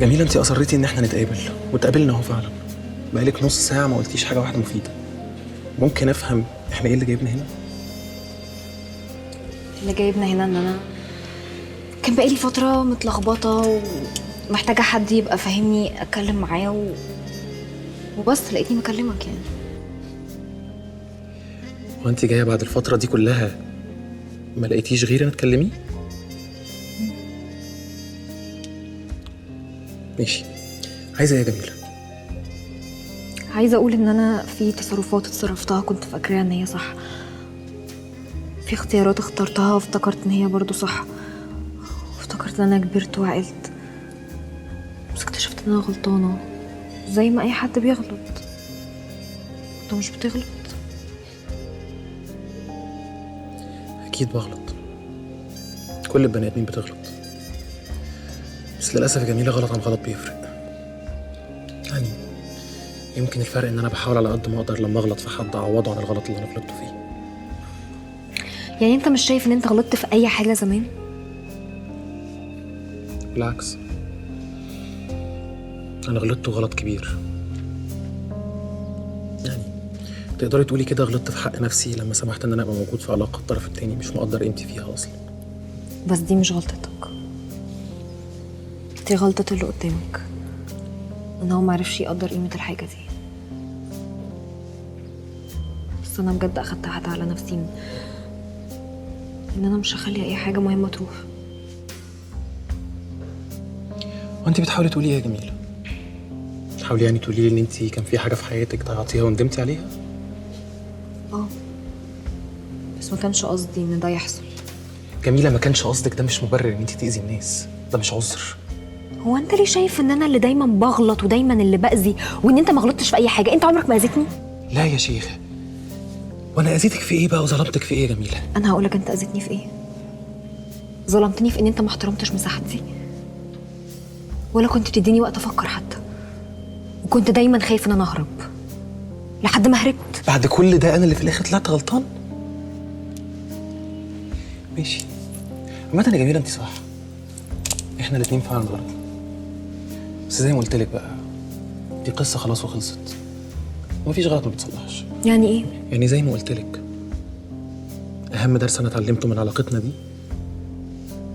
جميلة، انت اصريتي ان احنا نتقابل واتقابلنا اهو فعلا. بقالك نص ساعة ما قلتيش حاجة واحدة مفيدة. ممكن افهم احنا ايه اللي جايبنا هنا؟ اللي جايبنا هنا ان انا كان بقالي فترة متلخبطة ومحتاجة حد يبقى فاهمني اتكلم معاه وبس لقيتني بكلمك يعني. هو انت جاية بعد الفترة دي كلها ما لقيتيش غيري انا تكلميه؟ ماشي، عايزة ايه يا جميلة؟ عايزة اقول ان انا في تصرفات اتصرفتها كنت فاكراها ان هي صح، في اختيارات اخترتها وافتكرت ان هي برضو صح، وافتكرت ان انا كبرت وعقلت، بس اكتشفت ان انا غلطانة زي ما اي حد بيغلط. انت مش بتغلط؟ اكيد بغلط، كل البني ادمين بتغلط، بس للاسف يا جميلة غلط عن غلط بيفرق. يعني يمكن الفرق ان انا بحاول على قد ما اقدر لما اغلط في حد اعوضه عن الغلط اللي انا غلطته فيه. يعني انت مش شايف ان انت غلطت في اي حاجة زمان؟ بالعكس، انا غلطت غلط كبير. يعني تقدري تقولي كده غلطت في حق نفسي لما سمحت ان انا ابقى موجود في علاقة الطرف التاني مش مقدر قيمتي فيها اصلا. بس دي مش غلطتك، دي غلطة اللي قدامك، ان هو معرفش يقدر قيمة الحاجة دي. بس انا بجد اخدت عهد على نفسي ان انا مش هخلي اي حاجة مهمة تروح. وانت بتحاولي تقولي ايه يا جميلة؟ بتحاولي يعني تقولي لي ان انت كان في حاجة في حياتك ضيعتيها وندمتي عليها؟ اه، بس ما كانش قصدي ان ده يحصل. جميلة، ما كانش قصدك ده مش مبرر ان انت تأذي الناس، ده مش عذر. هو انت ليه شايف ان انا اللي دايما بغلط ودايما اللي باذي، وان انت ما غلطتش في اي حاجه؟ انت عمرك ما اذيتني. لا يا شيخة، وانا اذيتك في ايه بقى وظلمتك في ايه يا جميلة؟ انا هقولك انت اذيتني في ايه. ظلمتني في ان انت ما احترمتش مساحتي، ولا كنت بتديني وقت افكر حتى، وكنت دايما خايف ان انا اهرب لحد ما هربت. بعد كل ده انا اللي في الاخر طلعت غلطان؟ ماشي، عامة يا جميلة انت صح، احنا الاتنين فعلا غلط، بس زي ما قلت لك بقى دي قصة خلاص وخلصت، ومفيش غلط ما بتصلحش. يعني ايه؟ يعني زي ما قلت لك اهم درس انا اتعلمته من علاقتنا دي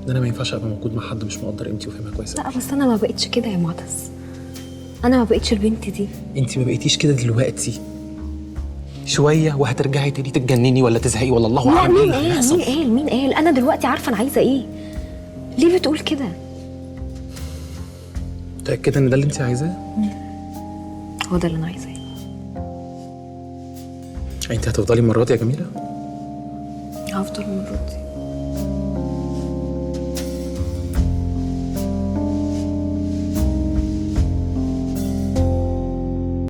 ان انا ما ينفعش ابقى موجود مع حد مش مقدر قيمتي وفاهمها كويس. لا بس انا ما بقتش كده يا معتز، انا ما بقتش البنت دي. انت ما بقيتيش كده دلوقتي، شويه وهترجعي تاني تتجنني ولا تزهقي ولا الله لا، اعلم ايه مين اللي قال هيحصل. مين قال انا دلوقتي عارفه انا عايزه ايه. ليه بتقول كده؟ متاكده ان ده اللي انت عايزاه؟ هو ده اللي انا عايزاه. انت هتفضلي المره دي يا جميله؟ هفضل المره دي.